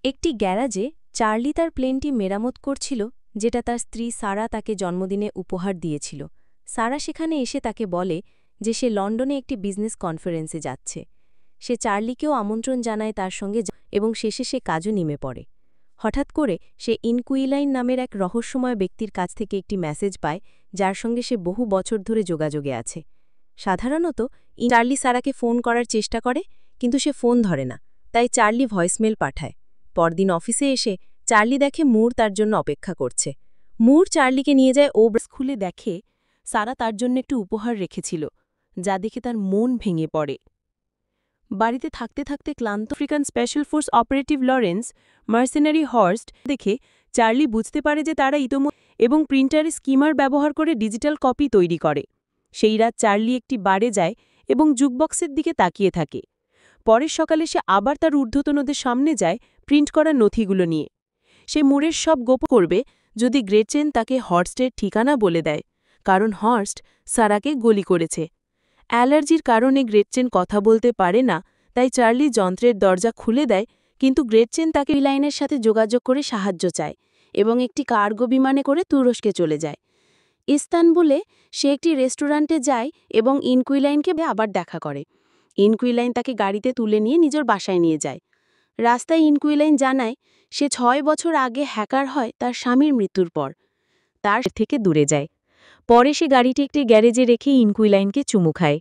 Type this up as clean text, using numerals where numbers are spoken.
একটি গ্যারাজে চার্লি তার প্লেনটি মেরামত করছিল, যেটা তার স্ত্রী সারা তাকে জন্মদিনে উপহার দিয়েছিল। সারা সেখানে এসে তাকে বলে যে সে লন্ডনে একটি বিজনেস কনফারেন্সে যাচ্ছে। সে চার্লিকেও আমন্ত্রণ জানায় তার সঙ্গে এবং শেষে সে কাজও নেমে পড়ে। হঠাৎ করে সে ইনকুইলাইন নামের এক রহস্যময় ব্যক্তির কাছ থেকে একটি মেসেজ পায়, যার সঙ্গে সে বহু বছর ধরে যোগাযোগে আছে। সাধারণত চার্লি সারাকে ফোন করার চেষ্টা করে, কিন্তু সে ফোন ধরে না, তাই চার্লি ভয়েসমেল পাঠায়। পরদিন অফিসে এসে চার্লি দেখে মুর তার জন্য অপেক্ষা করছে। মুর চার্লিকে নিয়ে যায় ওব্রাস খুলে দেখে সারা তার জন্য একটু উপহার রেখেছিল, যা দেখে তার মন ভেঙে পড়ে। বাড়িতে থাকতে থাকতে ক্লান্ত African special force operative Lawrence mercenary Horst দেখে চার্লি বুঝতে পারে যে তারা এবং প্রিন্টারে স্কিমার ব্যবহার করে ডিজিটাল কপি তৈরি করে। সেই রাত চার্লি একটি বারে যায় এবং জুকবক্সের দিকে তাকিয়ে থাকে। পরের সকালে সে আবার তার ঊর্ধ্বতনদের সামনে যায় প্রিন্ট করা নথিগুলো নিয়ে। সে মুরের সব গোপন করবে যদি গ্রেচেন তাকে হর্স্টের ঠিকানা বলে দেয়, কারণ হর্স্ট সারাকে গুলি করেছে। অ্যালার্জির কারণে গ্রেটচেন কথা বলতে পারে না, তাই চার্লি যন্ত্রের দরজা খুলে দেয়, কিন্তু গ্রেটচেন তাকে লাইনের সাথে যোগাযোগ করে সাহায্য চায় এবং একটি কার্গো বিমানে করে তুরস্কে চলে যায়। ইস্তানবুলে সে একটি রেস্টুরেন্টে যায় এবং ইনকুইলাইনকে আবার দেখা করে। ইনকুইলাইন তাকে গাড়িতে তুলে নিয়ে নিজের বাসায় নিয়ে যায়। রাস্তায় ইনকুইলাইন জানায় সে ৬ বছর আগে হ্যাকার হয় তার স্বামীর মৃত্যুর পর। তার থেকে দূরে যায়। পরে সে গাড়িটি একটি গ্যারেজে রেখে ইনকুইলাইনকে চুমু খায়।